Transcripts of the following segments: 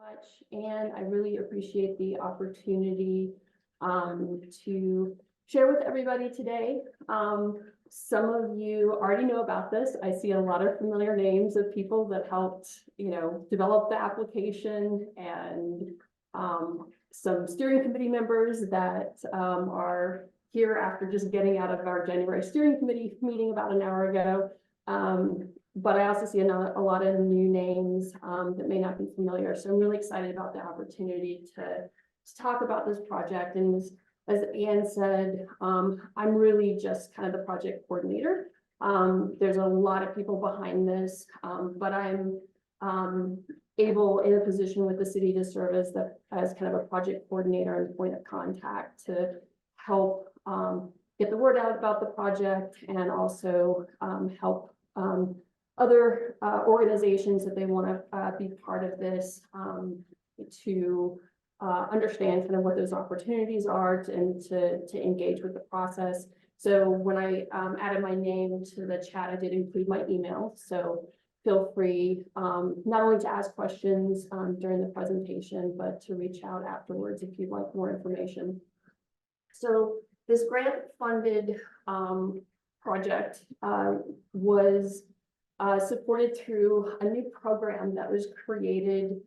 much, and I really appreciate the opportunity to share with everybody today. Some of you already know about this. I see a lot of familiar names of people that helped, develop the application, and some steering committee members that are here after just getting out of our January steering committee meeting about an hour ago. But I also see a lot of new names that may not be familiar. So I'm really excited about the opportunity to talk about this project. And as Anne said, I'm really just kind of the project coordinator. There's a lot of people behind this, but I'm able in a position with the city to serve as kind of a project coordinator and point of contact to help get the word out about the project, and also help other organizations that they want to be part of this to understand kind of what those opportunities are and to engage with the process. So when I added my name to the chat, I did include my email. So feel free not only to ask questions during the presentation, but to reach out afterwards if you'd like more information. So this grant funded project was supported through a new program that was created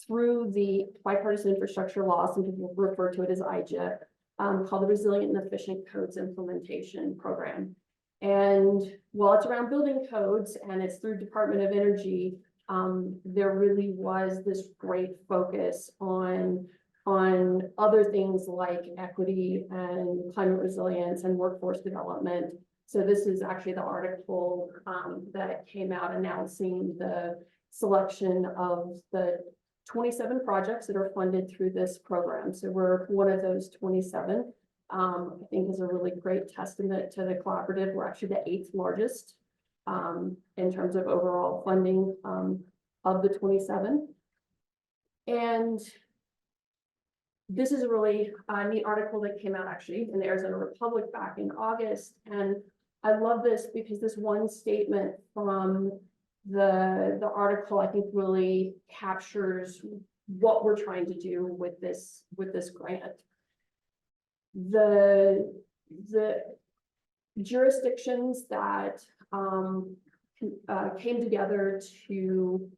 through the Bipartisan Infrastructure Law. Some people refer to it as IJIP, called the Resilient and Efficient Codes Implementation Program. And while it's around building codes and it's through Department of Energy, there really was this great focus on other things like equity and climate resilience and workforce development. So this is actually the article that came out announcing the selection of the 27 projects that are funded through this program. So we're one of those 27. I think is a really great testament to the collaborative. We're actually the 8th largest in terms of overall funding of the 27. And this is a really neat article that came out actually in the Arizona Republic back in August. And I love this because this one statement from the article, I think, really captures what we're trying to do with this grant. The jurisdictions that came together to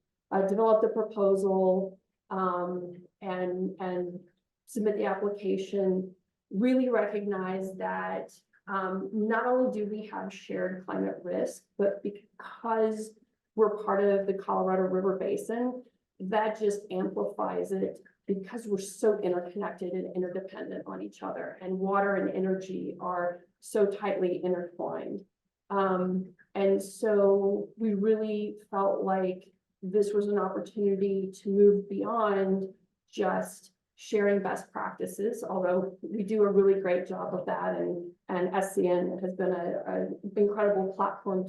develop the proposal and submit the application really recognize that not only do we have shared climate risk, but because we're part of the Colorado River Basin, that just amplifies it because we're so interconnected and interdependent on each other, and water and energy are so tightly intertwined. And so we really felt like this was an opportunity to move beyond just sharing best practices, although we do a really great job of that, and SCN has been an incredible platform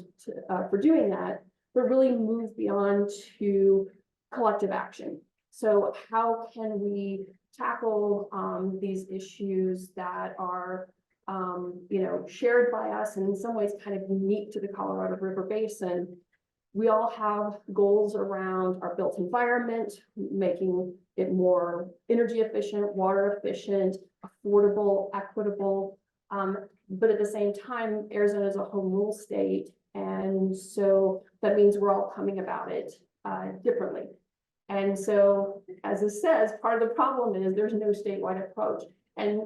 for doing that, but really move beyond to collective action. So how can we tackle these issues that are shared by us and in some ways kind of unique to the Colorado River Basin? We all have goals around our built environment, making it more energy efficient, water efficient, affordable, equitable. But at the same time, Arizona is a home rule state. And so that means we're all coming about it differently. And so, as it says, part of the problem is there's no statewide approach, and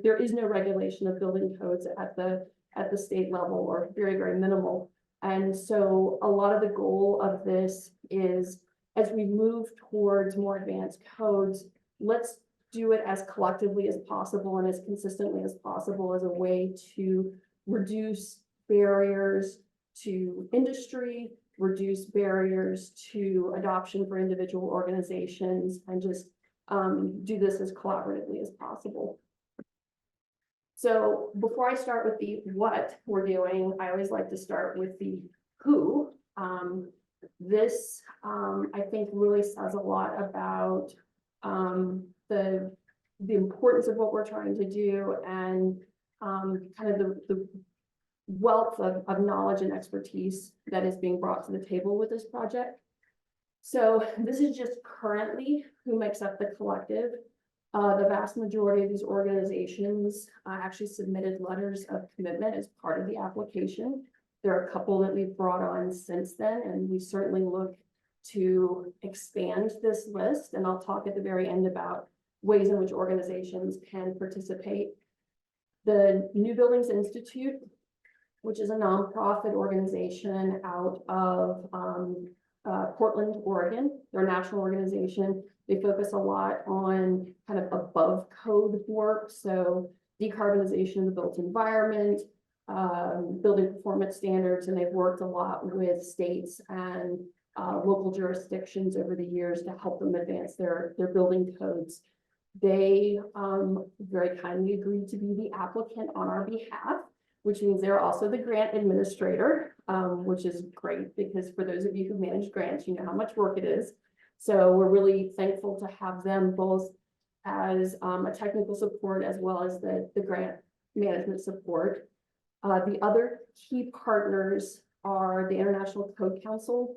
there is no regulation of building codes at the state level, or very, very minimal. And so a lot of the goal of this is, as we move towards more advanced codes, let's do it as collectively as possible and as consistently as possible as a way to reduce barriers to industry, reduce barriers to adoption for individual organizations, and just do this as collaboratively as possible. So before I start with the what we're doing, I always like to start with the who. This, I think, really says a lot about the importance of what we're trying to do, and kind of the wealth of knowledge and expertise that is being brought to the table with this project. So this is just currently who makes up the collective. The vast majority of these organizations actually submitted letters of commitment as part of the application. There are a couple that we've brought on since then, and we certainly look to expand this list. And I'll talk at the very end about ways in which organizations can participate. The New Buildings Institute, which is a nonprofit organization out of Portland, Oregon. They're a national organization. They focus a lot on kind of above code work. So decarbonization of the built environment, building performance standards, and they've worked a lot with states and local jurisdictions over the years to help them advance their building codes. They very kindly agreed to be the applicant on our behalf, which means they're also the grant administrator, which is great because for those of you who manage grants, you know how much work it is. So we're really thankful to have them both as a technical support as well as the grant management support. The other key partners are the International Code Council,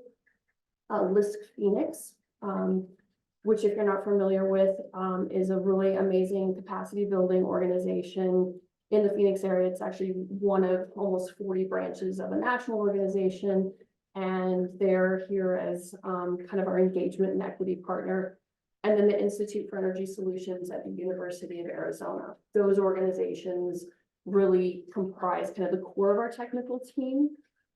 LISC Phoenix, which if you're not familiar with, is a really amazing capacity building organization in the Phoenix area. It's actually one of almost 40 branches of a national organization, and they're here as kind of our engagement and equity partner. And then the Institute for Energy Solutions at the University of Arizona. Those organizations really comprise kind of the core of our technical team.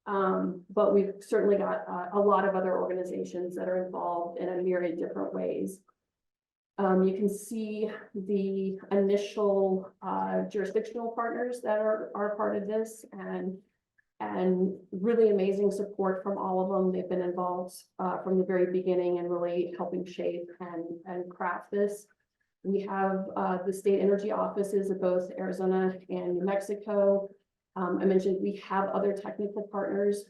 But we've certainly got a lot of other organizations that are involved in a myriad different ways. You can see the initial jurisdictional partners that are part of this, and really amazing support from all of them. They've been involved from the very beginning and really helping shape and craft this. We have the state energy offices of both Arizona and New Mexico. I mentioned we have other technical partners.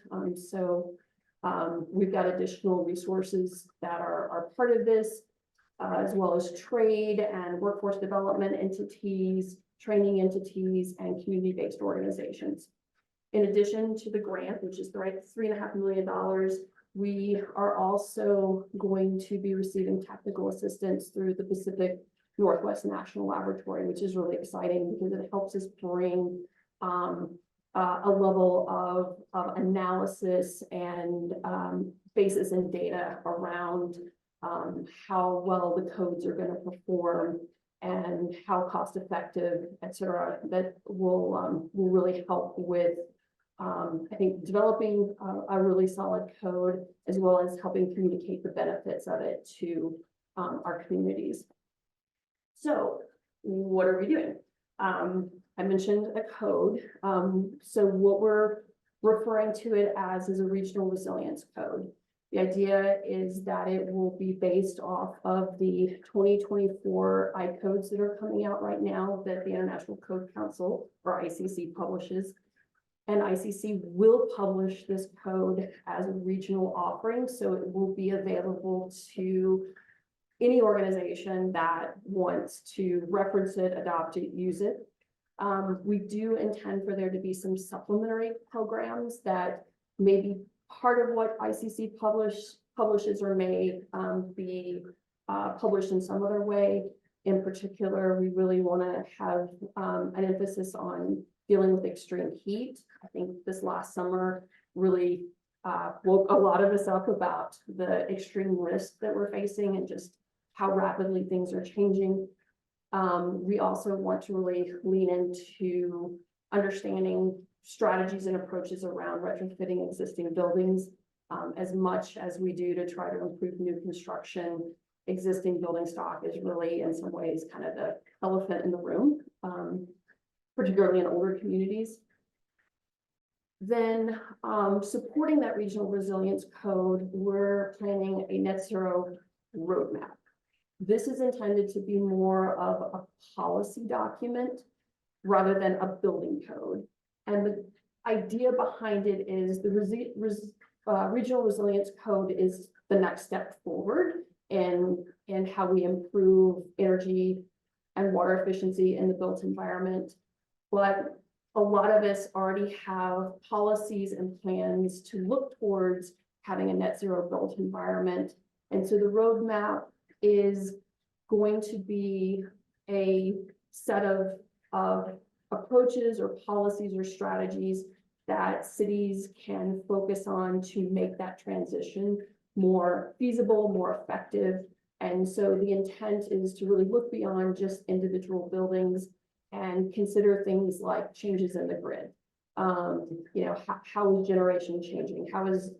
We've got additional resources that are part of this, as well as trade and workforce development entities, training entities, and community-based organizations. In addition to the grant, which is the right $3.5 million, we are also going to be receiving technical assistance through the Pacific Northwest National Laboratory, which is really exciting because it helps us bring a level of analysis and basis and data around how well the codes are going to perform and how cost effective, et cetera, that will really help with I think developing a really solid code, as well as helping communicate the benefits of it to our communities. So what are we doing? I mentioned a code. So what we're referring to it as is a regional resilience code. The idea is that it will be based off of the 2024 I-codes that are coming out right now that the International Code Council, or ICC, publishes. And ICC will publish this code as a regional offering, so it will be available to any organization that wants to reference it, adopt it, use it. We do intend for there to be some supplementary programs that may be part of what ICC publishes or may be published in some other way. In particular, we really want to have an emphasis on dealing with extreme heat. I think this last summer really woke a lot of us up about the extreme risk that we're facing and just how rapidly things are changing. We also want to really lean into understanding strategies and approaches around retrofitting existing buildings as much as we do to try to improve new construction. Existing building stock is really, in some ways, kind of the elephant in the room, particularly in older communities. Then supporting that regional resilience code, we're planning a net zero roadmap. This is intended to be more of a policy document rather than a building code. And the idea behind it is the regional resilience code is the next step forward in how we improve energy and water efficiency in the built environment. But a lot of us already have policies and plans to look towards having a net zero built environment. And so the roadmap is going to be a set of approaches or policies or strategies that cities can focus on to make that transition more feasible, more effective. And so the intent is to really look beyond just individual buildings and consider things like changes in the grid. You know, how is generation changing? How is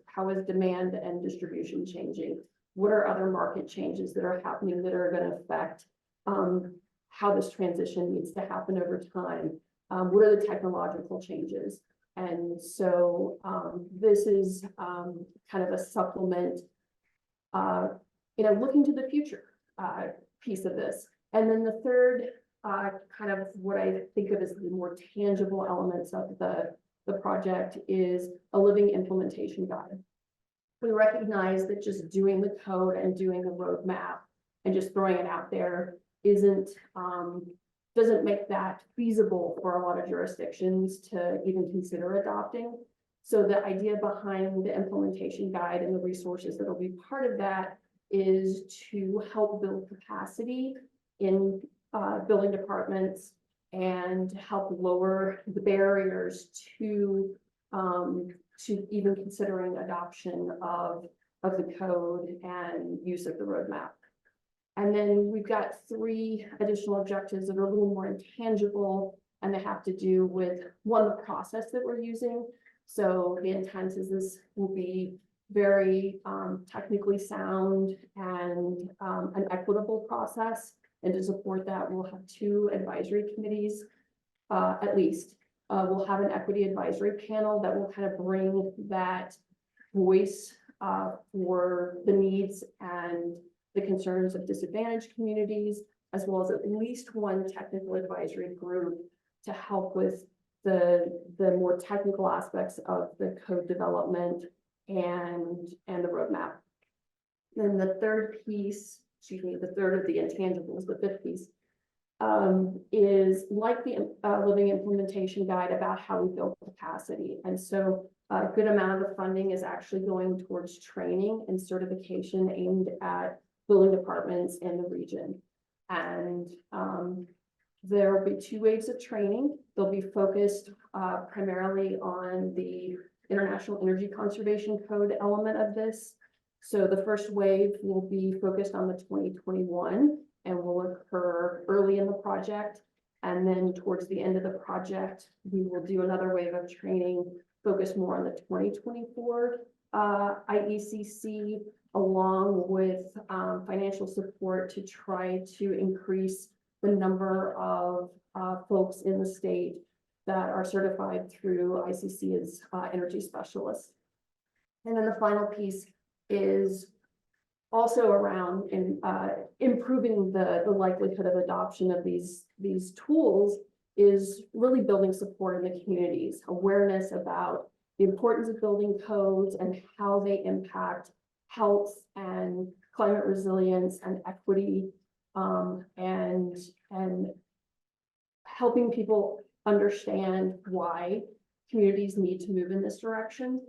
demand and distribution changing? What are other market changes that are happening that are going to affect how this transition needs to happen over time? What are the technological changes? And so this is kind of a supplement, you know, looking to the future piece of this. And then the third kind of what I think of as the more tangible elements of the project is a living implementation guide. We recognize that just doing the code and doing the roadmap and just throwing it out there doesn't make that feasible for a lot of jurisdictions to even consider adopting. So the idea behind the implementation guide and the resources that will be part of that is to help build capacity in building departments and help lower the barriers to even considering adoption of the code and use of the roadmap. And then we've got 3 additional objectives that are a little more intangible, and they have to do with, one, the process that we're using. So the intent is this will be very technically sound and an equitable process. And to support that, we'll have 2 advisory committees, at least. We'll have an equity advisory panel that will kind of bring that voice for the needs and the concerns of disadvantaged communities, as well as at least 1 technical advisory group to help with the more technical aspects of the code development and the roadmap. Then the third piece, the third of the intangibles, the 5th piece, is like the living implementation guide about how we build capacity. And so a good amount of the funding is actually going towards training and certification aimed at building departments in the region. And there will be 2 waves of training. They'll be focused primarily on the International Energy Conservation Code element of this. So the first wave will be focused on the 2021 and will occur early in the project. And then towards the end of the project, we will do another wave of training focused more on the 2024 IECC, along with financial support to try to increase the number of folks in the state that are certified through ICC as energy specialists. And then the final piece is also around improving the likelihood of adoption of these tools, is really building support in the communities, awareness about the importance of building codes and how they impact health and climate resilience and equity, and helping people understand why communities need to move in this direction.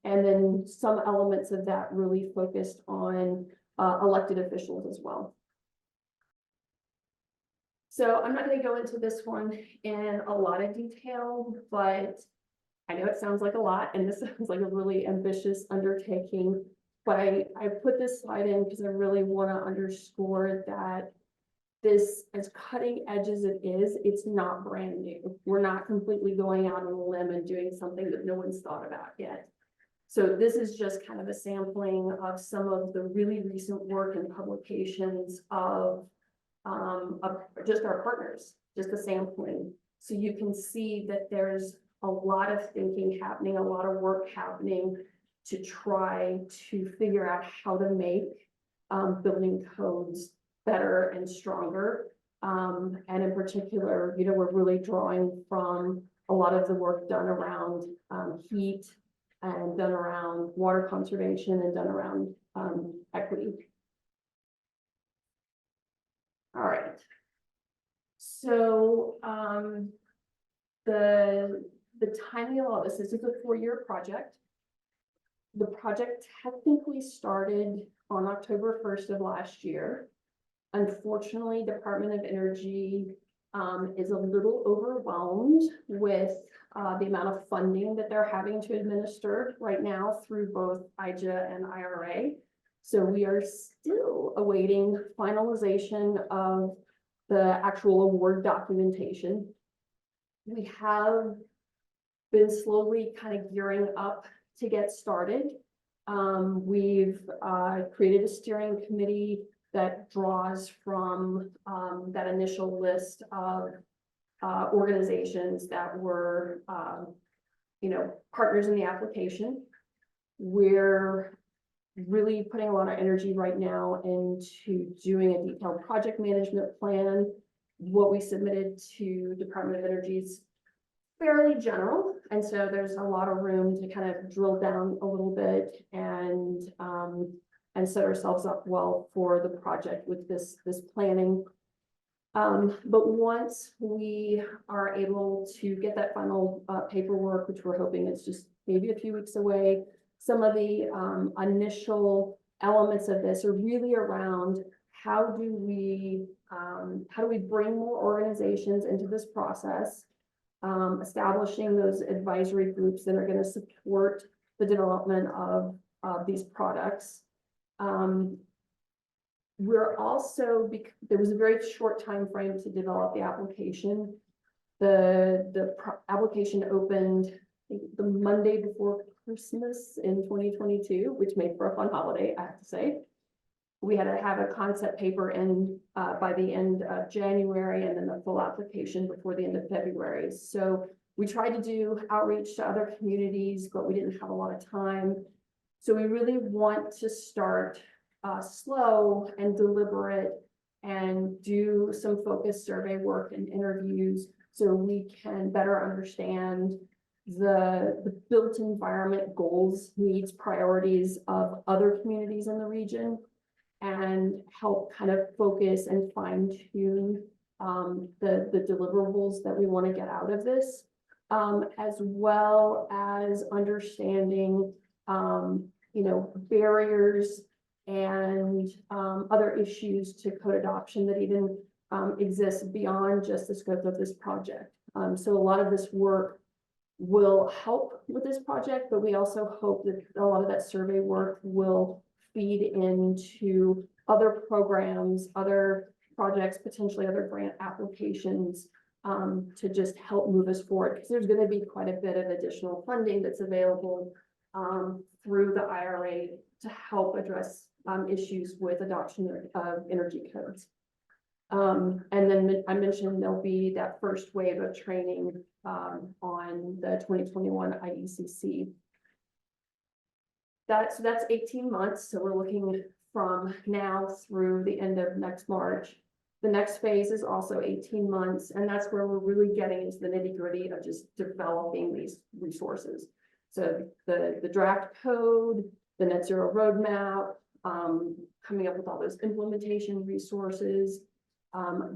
And then some elements of that really focused on elected officials as well. So I'm not going to go into this one in a lot of detail, but I know it sounds like a lot, and this sounds like a really ambitious undertaking. But I put this slide in because I really want to underscore that this, as cutting edge as it is, it's not brand new. We're not completely going out on a limb and doing something that no one's thought about yet. So this is just kind of a sampling of some of the really recent work and publications of just our partners, just a sampling. So you can see that there's a lot of thinking happening, a lot of work happening to try to figure out how to make building codes better and stronger. And in particular, you know, we're really drawing from a lot of the work done around heat and done around water conservation and done around equity. All right. So the timing of all this is a 4-year project. The project technically started on October 1st of last year. Unfortunately, Department of Energy is a little overwhelmed with the amount of funding that they're having to administer right now through both IJA and IRA. So we are still awaiting finalization of the actual award documentation. We have been slowly kind of gearing up to get started. We've created a steering committee that draws from that initial list of organizations that were, partners in the application. We're really putting a lot of energy right now into doing a detailed project management plan. What we submitted to Department of Energy's fairly general, and so there's a lot of room to kind of drill down a little bit and set ourselves up well for the project with this planning. But once we are able to get that final paperwork, which we're hoping is just maybe a few weeks away, some of the initial elements of this are really around how do we bring more organizations into this process, establishing those advisory groups that are going to support the development of these products. We're also, there was a very short time frame to develop the application. The application opened, I think, the Monday before Christmas in 2022, which made for a fun holiday, I have to say. We had to have a concept paper in by the end of January, and then the full application before the end of February. So we tried to do outreach to other communities, but we didn't have a lot of time. So we really want to start slow and deliberate and do some focused survey work and interviews so we can better understand the built environment goals, needs, priorities of other communities in the region, and help kind of focus and fine tune the deliverables that we want to get out of this, as well as understanding barriers and other issues to code adoption that even exist beyond just the scope of this project. So a lot of this work will help with this project, but we also hope that a lot of that survey work will feed into other programs, other projects, potentially other grant applications, to just help move us forward, because there's going to be quite a bit of additional funding that's available through the IRA to help address issues with adoption of energy codes. And then I mentioned there'll be that first wave of training on the 2021 IECC. That's 18 months. So we're looking from now through the end of next March. The next phase is also 18 months, and that's where we're really getting into the nitty-gritty of just developing these resources. So the draft code, the net zero roadmap, coming up with all those implementation resources,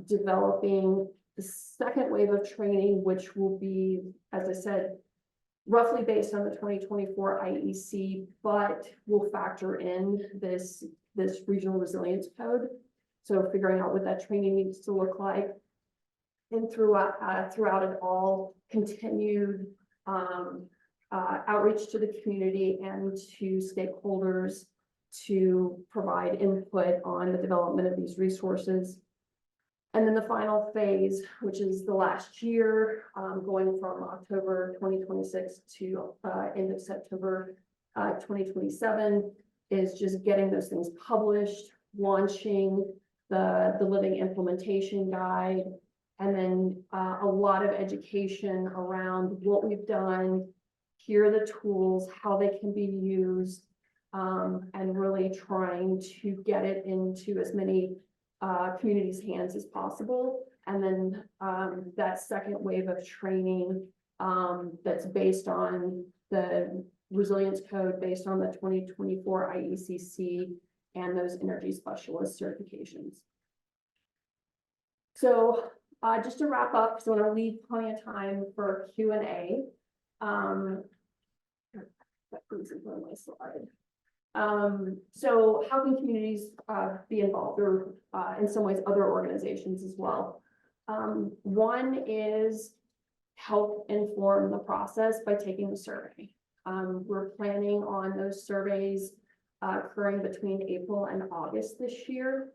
developing the second wave of training, which will be, as I said, roughly based on the 2024 IEC, but will factor in this regional resilience code. So figuring out what that training needs to look like, and throughout it all, continued outreach to the community and to stakeholders to provide input on the development of these resources. And then the final phase, which is the last year, going from October 2026 to end of September 2027, is just getting those things published, launching the living implementation guide, and then a lot of education around what we've done, here are the tools, how they can be used, and really trying to get it into as many communities' hands as possible. And then that second wave of training that's based on the resilience code, based on the 2024 IECC and those energy specialist certifications. So just to wrap up, because I want to leave plenty of time for Q&A. please, in front of my slide. So how can communities be involved, or in some ways other organizations as well? One is help inform the process by taking the survey. We're planning on those surveys occurring between April and August this year.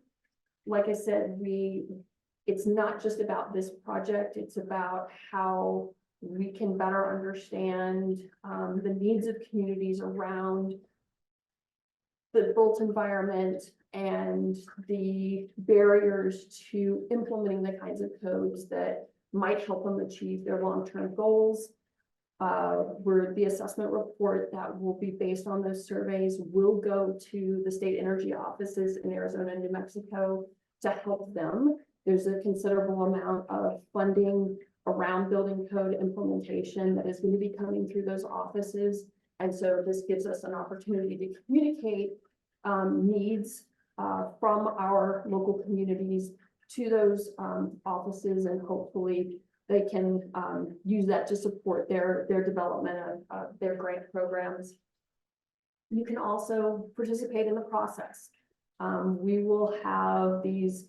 Like I said, it's not just about this project, it's about how we can better understand the needs of communities around the built environment and the barriers to implementing the kinds of codes that might help them achieve their long-term goals. Where the assessment report that will be based on those surveys will go to the state energy offices in Arizona and New Mexico to help them. There's a considerable amount of funding around building code implementation that is going to be coming through those offices. And so this gives us an opportunity to communicate needs from our local communities to those offices, and hopefully they can use that to support their development of their grant programs. You can also participate in the process. We will have these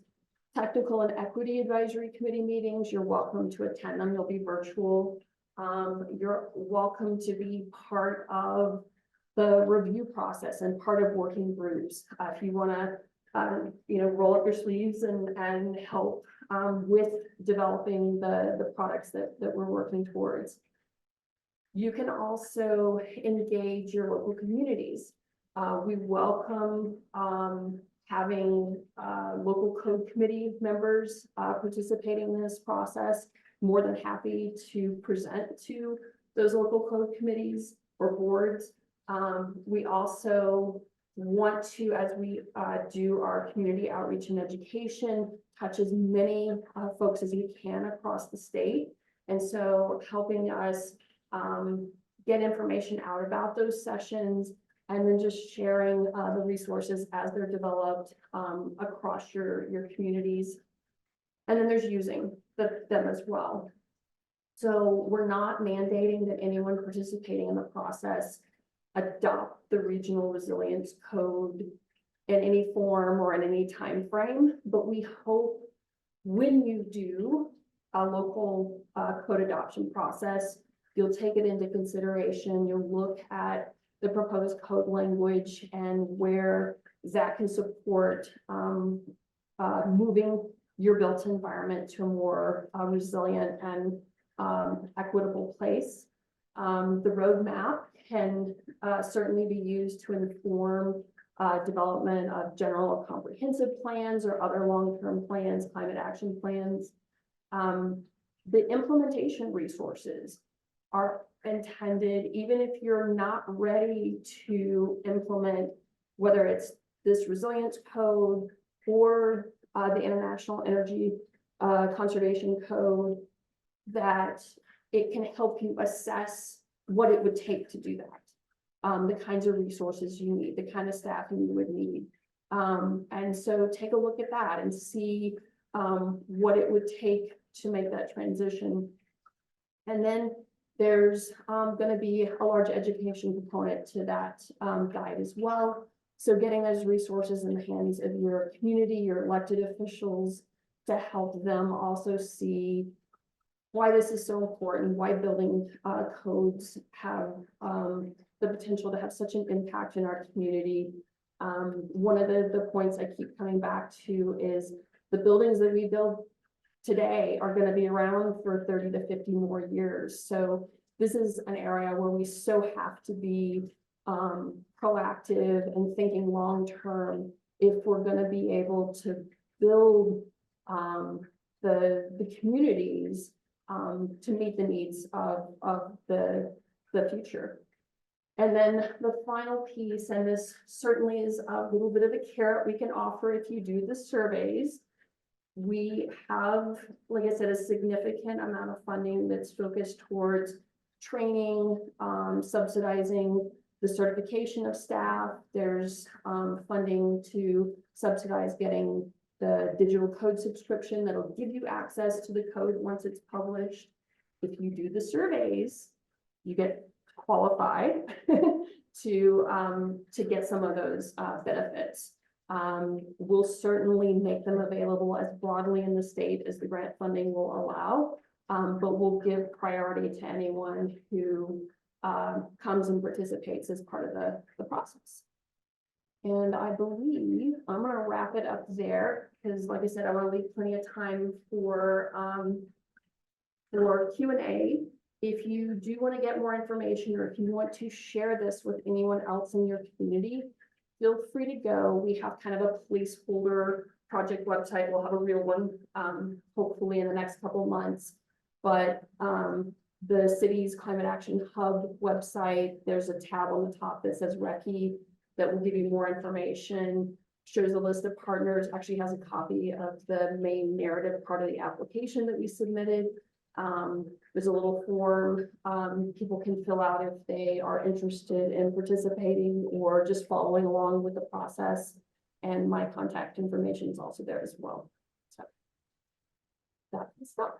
technical and equity advisory committee meetings. You're welcome to attend them. They'll be virtual. You're welcome to be part of the review process and part of working groups. If you want to, roll up your sleeves and help with developing the products that we're working towards. You can also engage your local communities. We welcome having local code committee members participating in this process. More than happy to present to those local code committees or boards. We also want to, as we do our community outreach and education, touch as many folks as we can across the state. And so helping us get information out about those sessions, and then just sharing the resources as they're developed across your communities. And then there's using them as well. So we're not mandating that anyone participating in the process adopt the regional resilience code in any form or in any time frame, but we hope when you do a local code adoption process, you'll take it into consideration. You'll look at the proposed code language and where that can support moving your built environment to a more resilient and equitable place. The roadmap can certainly be used to inform development of general or comprehensive plans or other long-term plans, climate action plans. The implementation resources are intended, even if you're not ready to implement, whether it's this resilience code or the International Energy Conservation Code, that it can help you assess what it would take to do that, the kinds of resources you need, the kind of staffing you would need. And so take a look at that and see what it would take to make that transition. And then there's going to be a large education component to that guide as well. So getting those resources in the hands of your community, your elected officials, to help them also see why this is so important, why building codes have the potential to have such an impact in our community. One of the points I keep coming back to is the buildings that we build today are going to be around for 30 to 50 more years. So this is an area where we so have to be proactive and thinking long-term if we're going to be able to build the communities to meet the needs of the future. And then the final piece, and this certainly is a little bit of a carrot we can offer if you do the surveys. We have, like I said, a significant amount of funding that's focused towards training, subsidizing the certification of staff. There's funding to subsidize getting the digital code subscription that'll give you access to the code once it's published. If you do the surveys, you get qualify to get some of those benefits. We'll certainly make them available as broadly in the state as the grant funding will allow, but we'll give priority to anyone who comes and participates as part of the process. And I believe I'm gonna wrap it up there, because like I said, I want to leave plenty of time for Q&A. If you do want to get more information, or if you want to share this with anyone else in your community, feel free to go. We have kind of a placeholder project website. We'll have a real one, hopefully in the next couple of months. But the city's Climate Action Hub website, there's a tab on the top that says Recce that will give you more information, shows a list of partners, actually has a copy of the main narrative part of the application that we submitted. There's a little form people can fill out if they are interested in participating or just following along with the process. And my contact information is also there as well. So that's that.